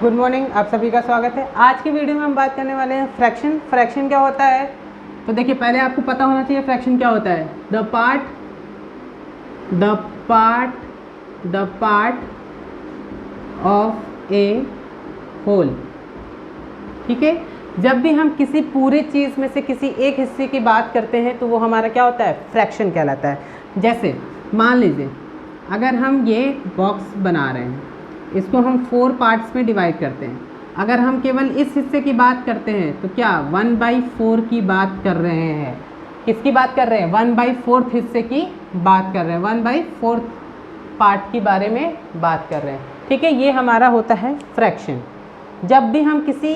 Good morning, आप सभी का स्वागत है। आज की वीडियो में हम बात करने वाले हैं फ्रैक्शन। फ्रैक्शन क्या होता है? तो देखिए, पहले आपको पता होना चाहिए फ्रैक्शन क्या होता है। The part of a whole. ठीक है, जब भी हम किसी पूरी चीज़ में से किसी एक हिस्से की बात करते हैं तो वो हमारा क्या होता है? फ्रैक्शन कहलाता है। जैसे मान लीजिए, अगर हम ये बॉक्स बना रहे हैं, इसको हम 4 पार्ट्स में डिवाइड करते हैं। अगर हम केवल इस हिस्से की बात करते हैं तो क्या 1/4 की बात कर रहे हैं? किसकी बात कर रहे हैं? 1/4 हिस्से की बात कर रहे हैं, 1/4 पार्ट के बारे में बात कर रहे हैं। ठीक है, ये हमारा होता है फ्रैक्शन। जब भी हम किसी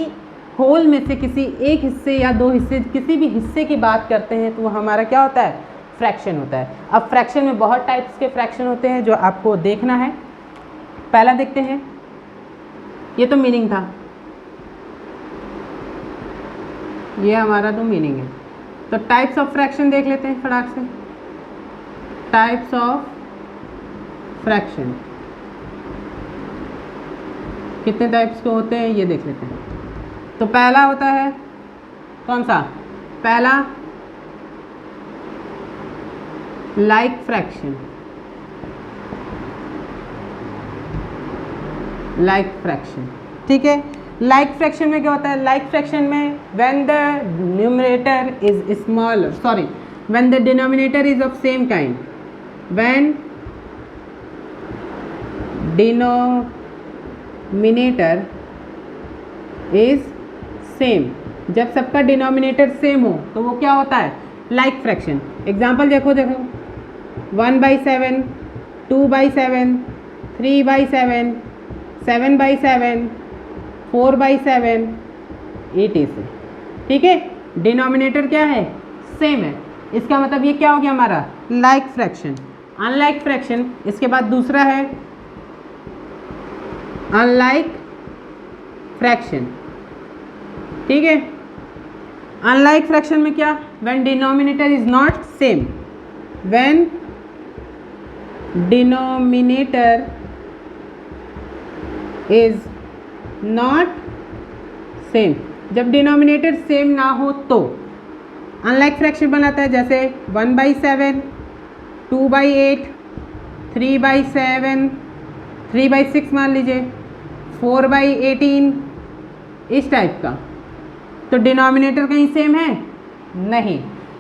होल में से किसी एक हिस्से या दो हिस्से, किसी भी हिस्से की बात करते हैं तो वो हमारा क्या होता है? फ्रैक्शन होता है। अब फ्रैक्शन में बहुत टाइप्स के फ्रैक्शन होते हैं जो आपको देखना है। पहला देखते हैं, ये तो मीनिंग था, ये हमारा तो मीनिंग है। तो टाइप्स ऑफ फ्रैक्शन देख लेते हैं फटाक से। टाइप्स ऑफ फ्रैक्शन कितने टाइप्स के होते हैं ये देख लेते हैं। तो पहला होता है कौन सा? पहला लाइक फ्रैक्शन। लाइक फ्रैक्शन, ठीक है। लाइक फ्रैक्शन में क्या होता है? लाइक फ्रैक्शन में when the numerator is smaller, sorry, when the denominator is of same kind, when denominator is same, जब सबका डिनोमिनेटर सेम हो तो वो क्या होता है? Like fraction. एग्जाम्पल देखो 1/7, 2/7, 3/7, 7/7, 4/7, 8 से। ठीक है, डिनोमिनेटर क्या है? सेम है। इसका मतलब ये क्या हो गया हमारा? Like fraction. अनलाइक फ्रैक्शन, इसके बाद दूसरा है अनलाइक फ्रैक्शन। ठीक है, अनलाइक फ्रैक्शन में क्या? When denominator is not same, when denominator is not same, जब डिनोमिनेटर सेम ना हो तो अनलाइक फ्रैक्शन बनाता है। जैसे 1/7, 2/8, 3/7, 3/6 मान लीजिए, 4/18, इस टाइप का। तो डिनोमिनेटर कहीं सेम है? नहीं।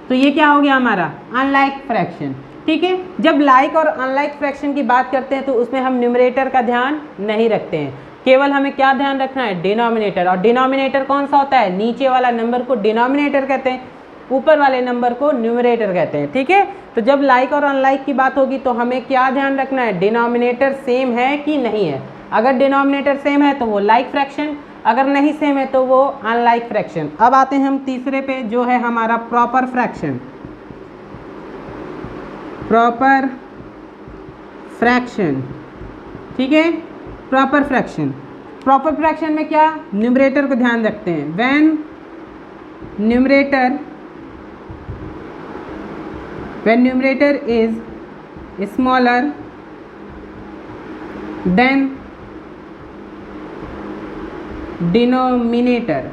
तो ये क्या हो गया हमारा? Unlike fraction. ठीक है, जब लाइक और अनलाइक फ्रैक्शन की बात करते हैं तो उसमें हम न्यूमरेटर का ध्यान नहीं रखते हैं, केवल हमें क्या ध्यान रखना है? डिनोमिनेटर। और डिनोमिनेटर कौन सा होता है? नीचे वाला नंबर को डिनोमिनेटर कहते हैं, ऊपर वाले नंबर को न्यूमरेटर कहते हैं। ठीक है, तो जब लाइक और अनलाइक की बात होगी तो हमें क्या ध्यान रखना है? डिनोमिनेटर सेम है कि नहीं है। अगर डिनोमिनेटर सेम है तो वो लाइक फ्रैक्शन, अगर नहीं सेम है तो वो अनलाइक फ्रैक्शन। अब आते हैं हम तीसरे पे, जो है हमारा प्रॉपर फ्रैक्शन। प्रॉपर फ्रैक्शन, ठीक है, प्रॉपर फ्रैक्शन। प्रॉपर फ्रैक्शन में क्या? न्यूमरेटर को ध्यान रखते हैं। When numerator is smaller than denominator,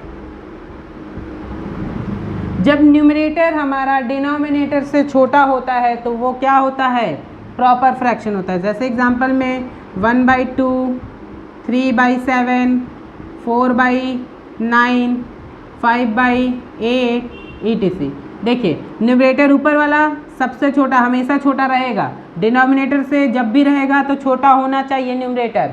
जब न्यूमरेटर हमारा डिनोमिनेटर से छोटा होता है तो वो क्या होता है? प्रॉपर फ्रैक्शन होता है। जैसे एग्जांपल में 1/2, 3/7, 4/9, 5/8, etc। देखिए, न्यूमरेटर ऊपर वाला सबसे छोटा, हमेशा छोटा रहेगा। डिनोमिनेटर से जब भी रहेगा तो छोटा होना चाहिए न्यूमरेटर।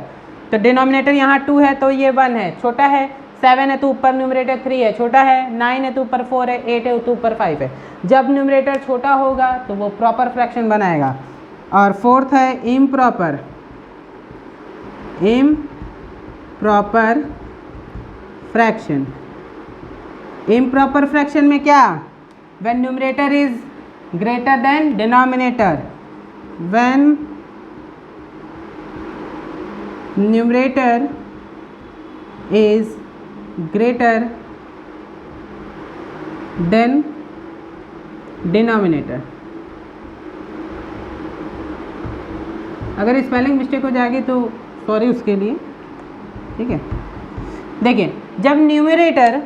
तो डिनोमिनेटर यहाँ 2 है तो ये 1 है, छोटा है। 7 है तो ऊपर न्यूमरेटर 3 है, छोटा है। 9 है तो ऊपर 4 है, 8 है तो ऊपर 5 है। जब न्यूमरेटर छोटा होगा तो वो प्रॉपर फ्रैक्शन बनाएगा। और फोर्थ है इम्प्रॉपर फ्रैक्शन। इम्प्रॉपर फ्रैक्शन में क्या? When numerator is greater than denominator, when numerator is greater than denominator. अगर स्पेलिंग मिस्टेक हो जाएगी तो सॉरी उसके लिए, ठीक है। देखिए जब न्यूमरेटर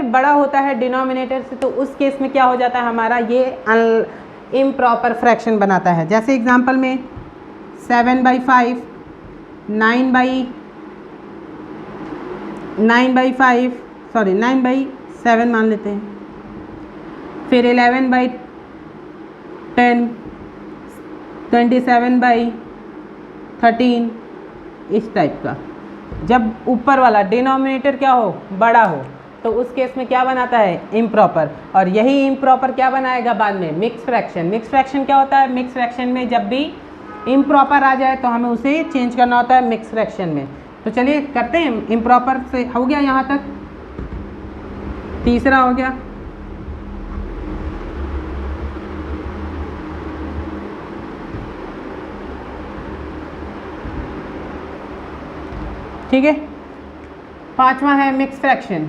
बड़ा होता है डिनोमिनेटर से, तो उस केस में क्या हो जाता है हमारा, ये इम्प्रॉपर फ्रैक्शन बनाता है। जैसे एग्जांपल में 7/5, 9/7 मान लेते हैं, फिर 11/10, 27/13, इस टाइप का। जब ऊपर वाला डिनोमिनेटर क्या हो, बड़ा हो, तो उस केस में क्या बनाता है, इम्प्रॉपर। और यही इम्प्रॉपर क्या बनाएगा बाद में, मिक्स फ्रैक्शन। मिक्स फ्रैक्शन क्या होता है, मिक्स फ्रैक्शन में जब भी इम्प्रॉपर आ जाए तो हमें उसे चेंज करना होता है मिक्स फ्रैक्शन में। तो चलिए करते हैं, इम्प्रॉपर से हो गया यहाँ तक, तीसरा हो गया। ठीक है, पांचवा है मिक्स फ्रैक्शन।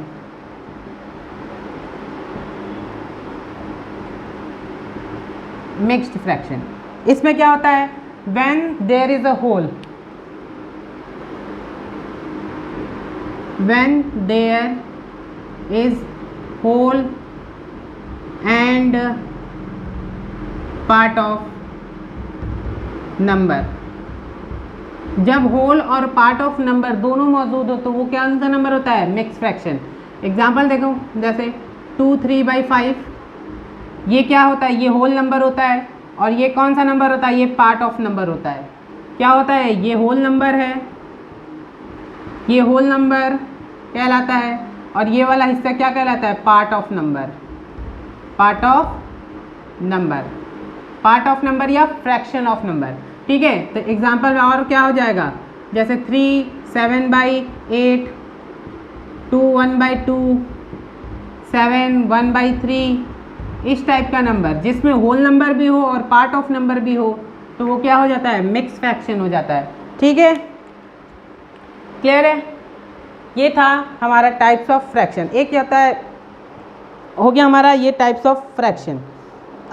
मिक्स्ड फ्रैक्शन, इसमें क्या होता है, when there is a whole, when there is whole and part of number। जब होल और पार्ट ऑफ नंबर दोनों मौजूद हो तो वो क्या सा नंबर होता है, मिक्स फ्रैक्शन। एग्जांपल देखो, जैसे 2/3/5, ये क्या होता है, ये होल नंबर होता है, और ये कौन सा नंबर होता है, ये पार्ट ऑफ नंबर होता है। क्या होता है, ये होल नंबर है, ये होल नंबर कहलाता है, और ये वाला हिस्सा क्या कहलाता है, part of number. Part of number, part of number या फ्रैक्शन ऑफ नंबर। ठीक है, तो एग्जांपल में और क्या हो जाएगा, जैसे 3 7/8, 2 1/2, 7 1/3, इस टाइप का नंबर जिसमें होल नंबर भी हो और पार्ट ऑफ नंबर भी हो, तो वो क्या हो जाता है, मिक्स फ्रैक्शन हो जाता है। ठीक है, क्लियर है। ये था हमारा टाइप्स ऑफ फ्रैक्शन। एक क्या होता है, हो गया हमारा ये टाइप्स ऑफ फ्रैक्शन।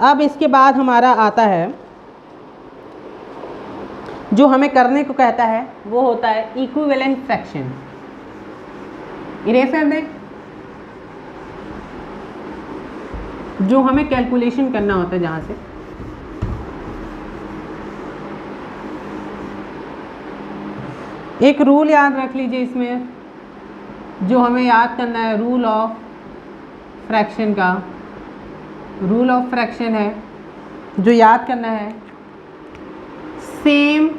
अब इसके बाद हमारा आता है जो हमें करने को कहता है, वो होता है इक्विवेलेंट फ्रैक्शन। इरेज कर दें, जो हमें कैलकुलेशन करना होता है, जहाँ से एक रूल याद रख लीजिए इसमें, जो हमें याद करना है, रूल ऑफ फ्रैक्शन का। रूल ऑफ फ्रैक्शन है जो याद करना है, same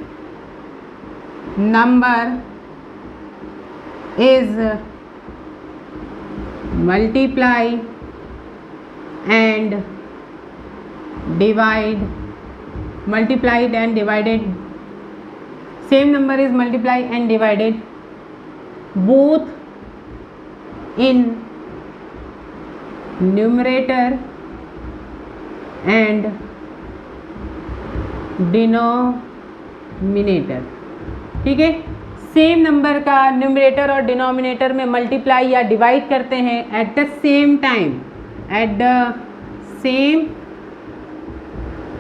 number is multiply and divided, same number is multiplied and divided both in numerator and denominator। ठीक है, सेम नंबर का न्यूमरेटर और डिनोमिनेटर में मल्टीप्लाई या डिवाइड करते हैं एट द सेम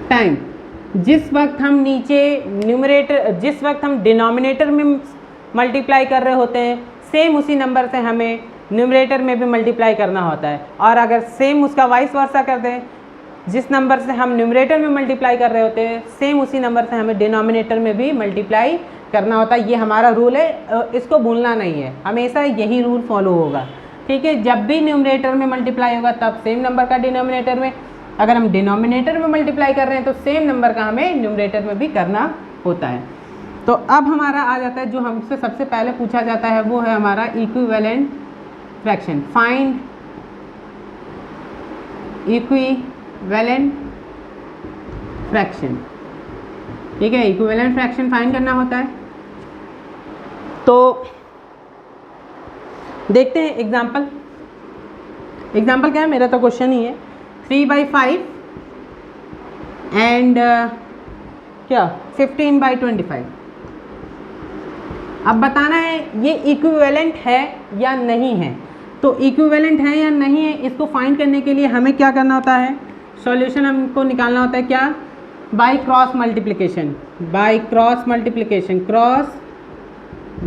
टाइम। जिस वक्त हम जिस वक्त हम डिनोमिनेटर में मल्टीप्लाई कर रहे होते हैं, सेम उसी नंबर से हमें न्यूमरेटर में भी मल्टीप्लाई करना होता है। और अगर सेम उसका वाइस वर्सा कर दें, जिस नंबर से हम न्यूमरेटर में मल्टीप्लाई कर रहे होते हैं, सेम उसी नंबर से हमें डिनोमिनेटर में भी मल्टीप्लाई करना होता है। ये हमारा रूल है, इसको भूलना नहीं है, हमेशा यही रूल फॉलो होगा। ठीक है, जब भी न्यूमरेटर में मल्टीप्लाई होगा तब सेम नंबर का डिनोमिनेटर में, अगर हम डिनोमिनेटर में मल्टीप्लाई कर रहे हैं तो सेम नंबर का हमें न्यूमरेटर में भी करना होता है। तो अब हमारा आ जाता है, जो हमसे सबसे पहले पूछा जाता है वो है हमारा equivalent fraction. Find equivalent fraction. ठीक है, इक्विवेलेंट फ्रैक्शन फाइंड करना होता है। तो देखते हैं एग्जाम्पल क्या है, मेरा तो क्वेश्चन ही है। 3/5 एंड क्या 15/25। अब बताना है ये इक्विवेलेंट है या नहीं है। तो इक्विवेलेंट है या नहीं है, इसको फाइंड करने के लिए हमें क्या करना होता है, सॉल्यूशन हमको निकालना होता है। क्या by cross multiplication, by cross multiplication, cross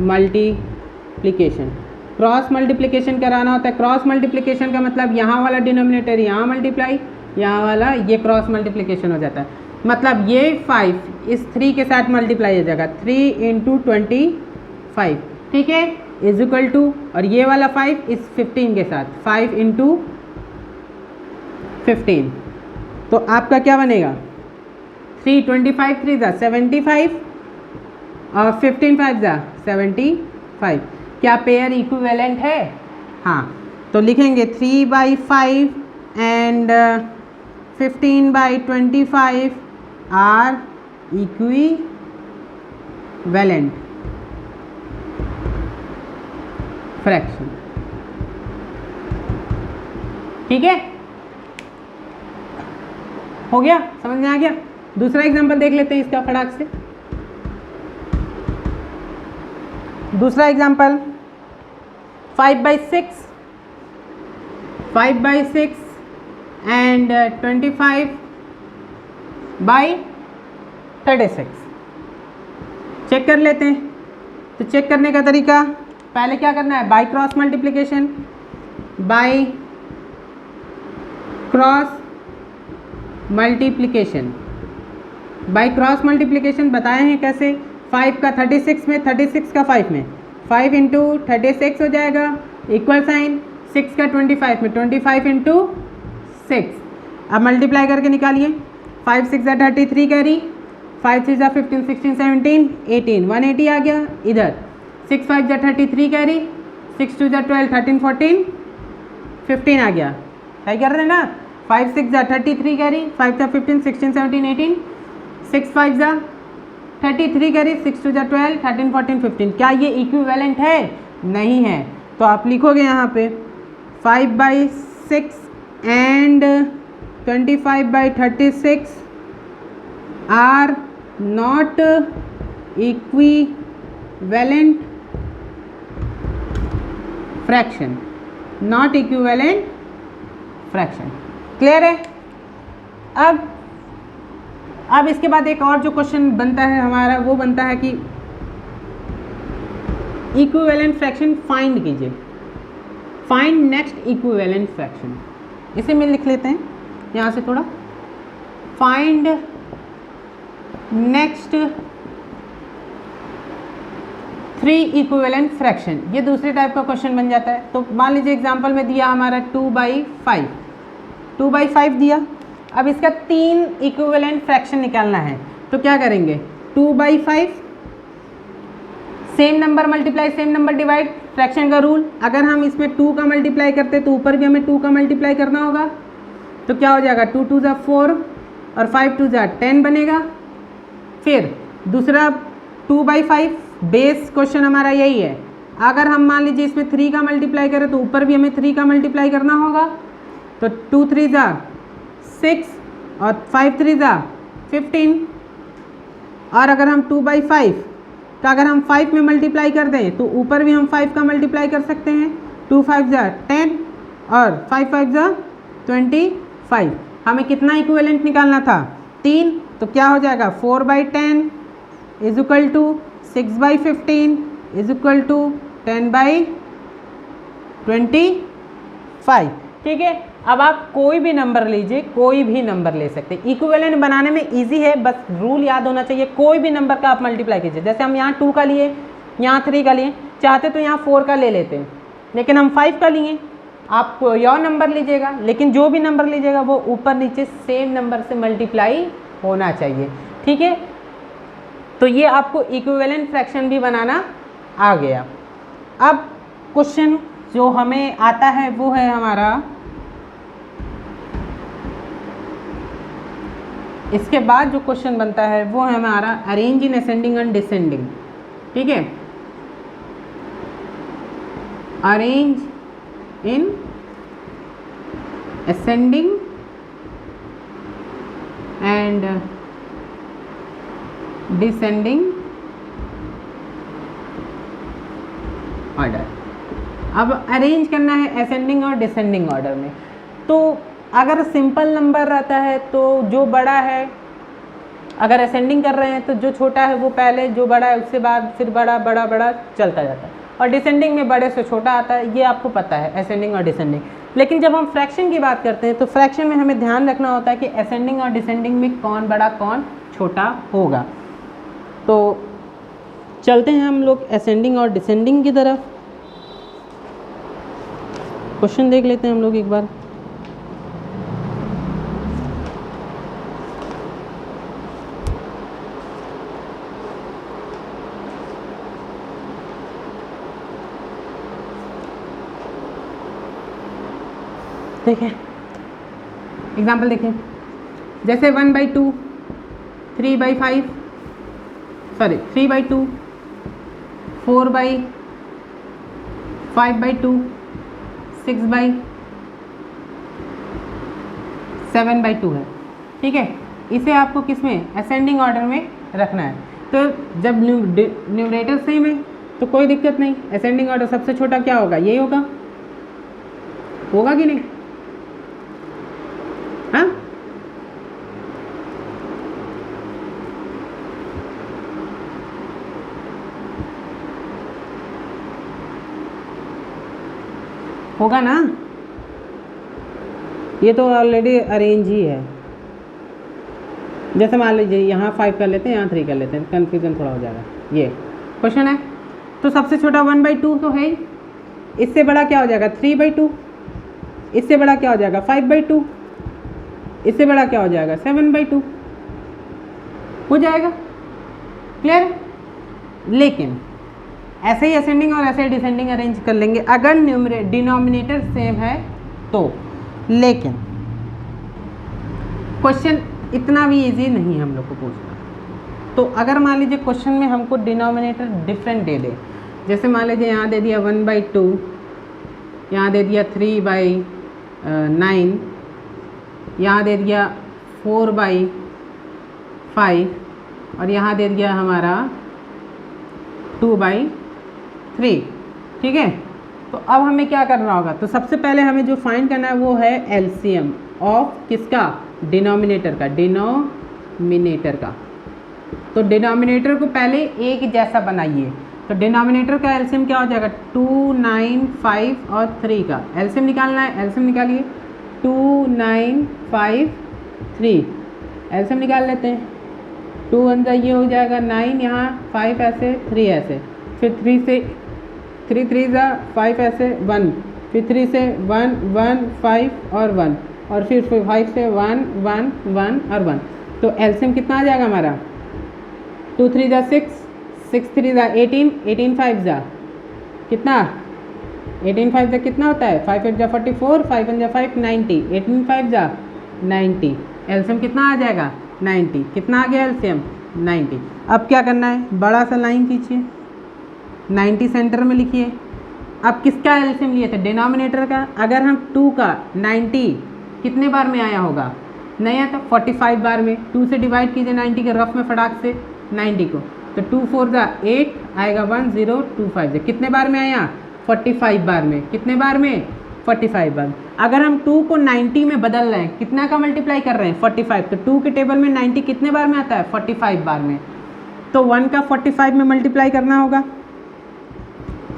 multiplication, cross multiplication कराना होता है। क्रॉस मल्टीप्लिकेशन का मतलब यहाँ वाला डिनोमिनेटर यहाँ मल्टीप्लाई, यहाँ वाला ये क्रॉस मल्टीप्लिकेशन हो जाता है। मतलब ये 5 इस 3 के साथ मल्टीप्लाई हो जाएगा, 3 × 25, ठीक है, इज इक्वल टू, और ये वाला 5 इस 15 के साथ, 5 × 15, तो आपका क्या बनेगा 3 25 3 ज़ा 75 और 15 5 ज़ा 75। क्या पेयर इक्विवेलेंट है? हाँ, तो लिखेंगे 3/5 एंड 15/25 आर इक्विवेलेंट फ्रैक्शन। ठीक है, हो गया, समझ में आ गया। दूसरा एग्जांपल देख लेते हैं इसका फटाक से। दूसरा एग्जांपल 5/6 एंड 25/36 चेक कर लेते हैं। तो चेक करने का तरीका, पहले क्या करना है, by cross multiplication, by cross multiplication, by cross multiplication बताए हैं कैसे, 5 का 36 में, 36 का 5 में, 5 × 36 हो जाएगा, इक्वल साइन 6 का 25 में, 25 × 6। अब मल्टीप्लाई करके निकालिए, 5 6 ज़ा 33 कैरी, 5 6 ज़ा 15 16 17 18, 180 आ गया इधर, 6 5 ज़ा 33 कैरी, 6 2 ज़ा 12 13 14 15 आ गया। सही कर रहे हैं ना, 5 6 ज़ा 33 कैरी, 5 ज़ा 15 16 17 18, 6 5 ज़ा 33 कैरी, 6 2 ज़ा 12 13 14 15। क्या ये इक्विवेलेंट है? नहीं है। तो आप लिखोगे यहाँ पे 5/6 and 25/36 are not equivalent fraction, not equivalent fraction. Clear है? अब इसके बाद एक और जो क्वेश्चन बनता है हमारा, वो बनता है कि इक्विवेलेंट फ्रैक्शन फाइंड कीजिए, फाइंड नेक्स्ट इक्विवेलेंट फ्रैक्शन। इसे में लिख लेते हैं यहाँ से थोड़ा, फाइंड नेक्स्ट 3 इक्विवेलेंट फ्रैक्शन। ये दूसरे टाइप का क्वेश्चन बन जाता है। तो मान लीजिए एग्जांपल में दिया हमारा 2/5 दिया। अब इसका 3 इक्विवेलेंट फ्रैक्शन निकालना है, तो क्या करेंगे, 2/5 same number multiply same number divide, fraction का रूल। अगर हम इसमें 2 का मल्टीप्लाई करते तो ऊपर भी हमें 2 का मल्टीप्लाई करना होगा, तो क्या हो जाएगा 2 2 ज़ा 4 और 5 2 ज़ा 10 बनेगा। फिर दूसरा 2/5, बेस क्वेश्चन हमारा यही है। अगर हम मान लीजिए इसमें 3 का मल्टीप्लाई करें तो ऊपर भी हमें 3 का मल्टीप्लाई करना होगा, तो 2 3 ज़ा 6 और 5 3 ज़ा 15। और अगर हम 2/5, तो अगर हम 5 में मल्टीप्लाई कर दें तो ऊपर भी हम 5 का मल्टीप्लाई कर सकते हैं, 2 5 ज़ा 10 और 5 5 ज़ा 25। हमें कितना इक्विवेलेंट निकालना था, 3। तो क्या हो जाएगा 4/10 is equal to 6/15 is equal to 10/25। ठीक है, अब आप कोई भी नंबर लीजिए, कोई भी नंबर ले सकते हैं। इक्विवेलेंट बनाने में इजी है, बस रूल याद होना चाहिए। कोई भी नंबर का आप मल्टीप्लाई कीजिए, जैसे हम यहाँ 2 का लिए, यहाँ 3 का लिए, चाहते तो यहाँ 4 का ले लेते हैं, लेकिन हम 5 का लिए। आप कोई और नंबर लीजिएगा, लेकिन जो भी नंबर लीजिएगा वो ऊपर नीचे सेम नंबर से मल्टीप्लाई होना चाहिए। ठीक है, तो ये आपको इक्विवेलेंट फ्रैक्शन भी बनाना आ गया। अब क्वेश्चन जो हमें आता है वो है हमारा, इसके बाद जो क्वेश्चन बनता है वो है हमारा arrange in ascending and descending. ठीक है, arrange in ascending and descending order. अब अरेंज करना है असेंडिंग और डिसेंडिंग ऑर्डर में। तो अगर सिंपल नंबर रहता है तो जो बड़ा है अगर असेंडिंग कर रहे हैं तो जो छोटा है वो पहले, जो बड़ा है उससे बाद, फिर बड़ा बड़ा बड़ा चलता जाता है। और डिसेंडिंग में बड़े से छोटा आता है, ये आपको पता है असेंडिंग और डिसेंडिंग। लेकिन जब हम फ्रैक्शन की बात करते हैं तो फ्रैक्शन में हमें ध्यान रखना होता है कि असेंडिंग और डिसेंडिंग में कौन बड़ा कौन छोटा होगा। तो चलते हैं हम लोग असेंडिंग और डिसेंडिंग की तरफ। क्वेश्चन देख लेते हैं हम लोग एक बार। देखिए एग्जाम्पल देखिए, जैसे 1/2, 3/5, सॉरी 3/2, 4/5/2, 6/7/2 है। ठीक है, इसे आपको किस में, असेंडिंग ऑर्डर में रखना है। तो जब न्यूमरेटर सेम है तो कोई दिक्कत नहीं, असेंडिंग ऑर्डर सबसे छोटा क्या होगा, यही होगा, होगा कि नहीं? हाँ, होगा ना, ये तो ऑलरेडी अरेंज ही है। जैसे मान लीजिए यहाँ 5 कर लेते हैं, यहाँ 3 कर लेते हैं, कन्फ्यूजन थोड़ा हो जाएगा। ये क्वेश्चन है, तो सबसे छोटा 1/2 तो है ही, इससे बड़ा क्या हो जाएगा 3/2, इससे बड़ा क्या हो जाएगा 5/2, इससे बड़ा क्या हो जाएगा 7/2, हो जाएगा। क्लियर? लेकिन ऐसे ही असेंडिंग और ऐसे डिसेंडिंग अरेंज कर लेंगे अगर डिनोमिनेटर सेम है तो। लेकिन क्वेश्चन इतना भी इजी नहीं है हम लोग को पूछना। तो अगर मान लीजिए क्वेश्चन में हमको डिनोमिनेटर डिफरेंट दे दे, जैसे मान लीजिए यहाँ दे दिया 1/2, यहाँ दे दिया 3/9, यहाँ दे दिया 4/5 और यहाँ दे दिया हमारा 2/3। ठीक है, तो अब हमें क्या करना होगा, तो सबसे पहले हमें जो फाइंड करना है वो है एलसीएम ऑफ किसका, डिनोमिनेटर का, डिनोमिनेटर का। तो डिनोमिनेटर को पहले एक जैसा बनाइए। तो डिनोमिनेटर का एलसीएम क्या हो जाएगा, 2, 9, 5 और 3 का एलसीएम निकालना है। एलसीएम निकालिए, 2, 9, 5, 3 एलसीएम निकाल लेते हैं। 2 1 ये हो जाएगा 9, यहाँ 5 ऐसे 3 ऐसे, फिर 3 से 3 3 5 ऐसे 1, फिर 3 से 1 1 5 और 1 और फिर 5 से 1 1 1 और 1। तो एलसीएम कितना आ जाएगा हमारा, 2 3 6, 6 3 18, 18 5 कितना, 18 5 कितना होता है, 5 8 44, 5 1 5 90, 18 5 90। एलसीएम कितना आ जाएगा 90। कितना आ गया एलसीएम 90। अब क्या करना है, बड़ा सा लाइन खींचिए, 90 सेंटर में लिखिए। अब किसका एलसीएम लिए थे, डिनोमिनेटर का। अगर हम 2 का 90 कितने बार में आया होगा, नहीं आया तो 45 बार में। 2 से डिवाइड कीजिए 90 के रफ में फटाक से 90 को, तो 2 4 8 आएगा 1025 कितने बार में आया, 45 बार में। कितने बार में, 45 बार। अगर हम 2 को 90 में बदल रहे हैं, कितना का मल्टीप्लाई कर रहे हैं, 45, तो 2 के टेबल में 90 कितने बार में आता है, 45 बार में। तो 1 का 45 में मल्टीप्लाई करना होगा,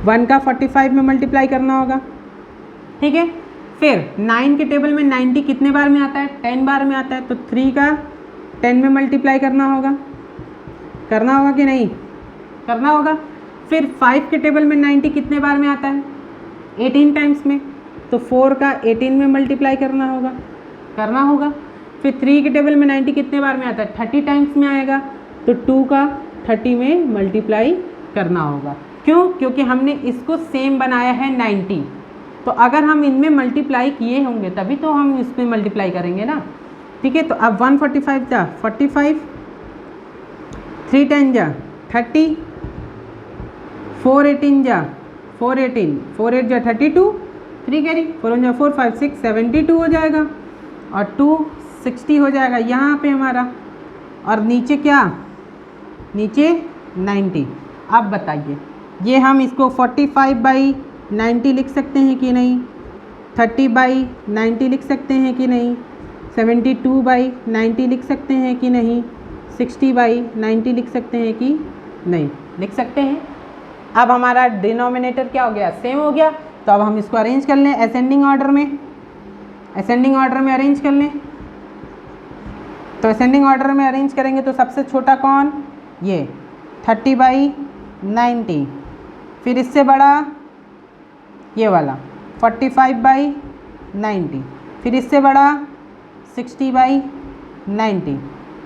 1 का 45 में मल्टीप्लाई करना होगा। ठीक है, फिर 9 के टेबल में 90 कितने बार में आता है, 10 बार में आता है। तो 3 का 10 में मल्टीप्लाई करना होगा, करना होगा कि नहीं, करना होगा। फिर 5 के टेबल में 90 कितने बार में आता है, 18 टाइम्स में। तो 4 का 18 में मल्टीप्लाई करना होगा, करना होगा। फिर 3 के टेबल में 90 कितने बार में आता है, 30 टाइम्स में आएगा। तो 2 का 30 में मल्टीप्लाई करना होगा। क्यों, क्योंकि हमने इसको सेम बनाया है 90। तो अगर हम इनमें मल्टीप्लाई किए होंगे तभी तो हम इसमें मल्टीप्लाई करेंगे ना। ठीक है, तो अब 145 45, 3 10 30, 4 18 4 18, 4 8 32, 3 कैरी 4 1 4 5 6 72 हो जाएगा और 2 60 हो जाएगा यहाँ पे हमारा। और नीचे क्या, नीचे 90। अब बताइए, ये हम इसको 45/90 लिख सकते हैं कि नहीं, 30/90 लिख सकते हैं कि नहीं, 72/90 लिख सकते हैं कि नहीं, 60/90 लिख सकते हैं कि नहीं? लिख सकते हैं। अब हमारा डिनोमिनेटर क्या हो गया? सेम हो गया। तो अब हम इसको अरेंज कर लें असेंडिंग ऑर्डर में। असेंडिंग ऑर्डर में अरेंज कर लें। तो असेंडिंग ऑर्डर में अरेंज करेंगे तो सबसे छोटा कौन? ये 30/90। फिर इससे बड़ा ये वाला 45/90। फिर इससे बड़ा 60/90।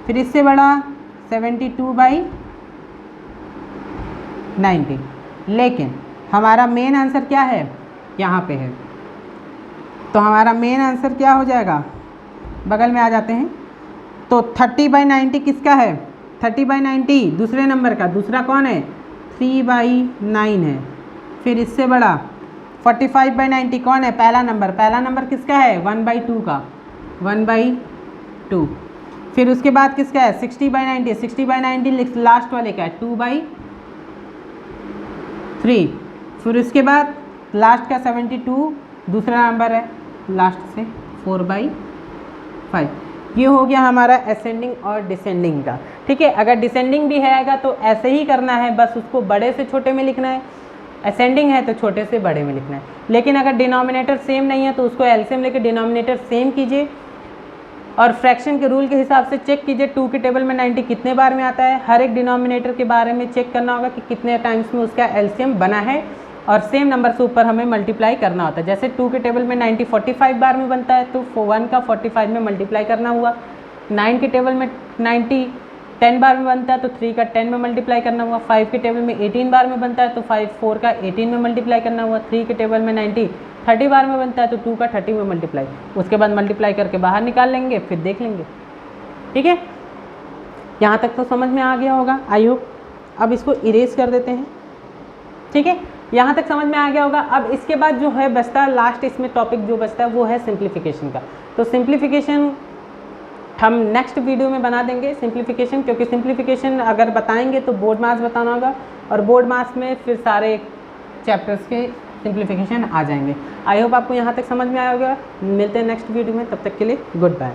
फिर इससे बड़ा 72/90। लेकिन हमारा मेन आंसर क्या है? यहाँ पे है। तो हमारा मेन आंसर क्या हो जाएगा? बगल में आ जाते हैं। तो 30/90 किसका है? 30/90 दूसरे नंबर का। दूसरा कौन है? 3/9 है। फिर इससे बड़ा 45/90 कौन है? पहला नंबर। पहला नंबर किसका है? 1/2 का। 1/2। फिर उसके बाद किसका है? 60/90। 60/90 लास्ट वाले का है 2/3। फिर उसके बाद लास्ट का 72 दूसरा नंबर है, लास्ट से 4/5। ये हो गया हमारा असेंडिंग और डिसेंडिंग का। ठीक है, अगर डिसेंडिंग भी है तो ऐसे ही करना है, बस उसको बड़े से छोटे में लिखना है। असेंडिंग है तो छोटे से बड़े में लिखना है। लेकिन अगर डिनोमिनेटर सेम नहीं है तो उसको एलसीएम लेके डिनोमिनेटर सेम कीजिए और फ्रैक्शन के रूल के हिसाब से चेक कीजिए 2 के टेबल में 90 कितने बार में आता है। हर एक डिनोमिनेटर के बारे में चेक करना होगा कि कितने टाइम्स में उसका एलसीएम बना है और सेम नंबर से ऊपर हमें मल्टीप्लाई करना होता है। जैसे 2 के टेबल में 90 45 बार में बनता है तो 1 का 45 में मल्टीप्लाई करना हुआ। 9 के टेबल में 90 10 बार में बनता है तो 3 का 10 में मल्टीप्लाई करना हुआ। 5 के टेबल में 18 बार में बनता है तो 4 का 18 में मल्टीप्लाई करना हुआ। 3 के टेबल में 90 30 बार में बनता है तो 2 का 30 में मल्टीप्लाई। उसके बाद मल्टीप्लाई करके बाहर निकाल लेंगे, फिर देख लेंगे। ठीक है, यहाँ तक तो समझ में आ गया होगा आई होप। अब इसको इरेज कर देते हैं। ठीक है, यहाँ तक समझ में आ गया होगा। अब इसके बाद जो है बचता है लास्ट इसमें टॉपिक जो बचता है वो है सिंप्लीफिकेशन का। तो सिंप्लीफिकेशन हम नेक्स्ट वीडियो में बना देंगे सिंप्लीफिकेशन, क्योंकि सिंप्लीफिकेशन अगर बताएंगे तो बोर्ड मार्क्स बताना होगा और बोर्ड मार्क्स में फिर सारे चैप्टर्स के सिंप्लीफिकेशन आ जाएंगे। आई होप आपको यहाँ तक समझ में आया होगा। मिलते हैं नेक्स्ट वीडियो में, तब तक के लिए गुड बाय।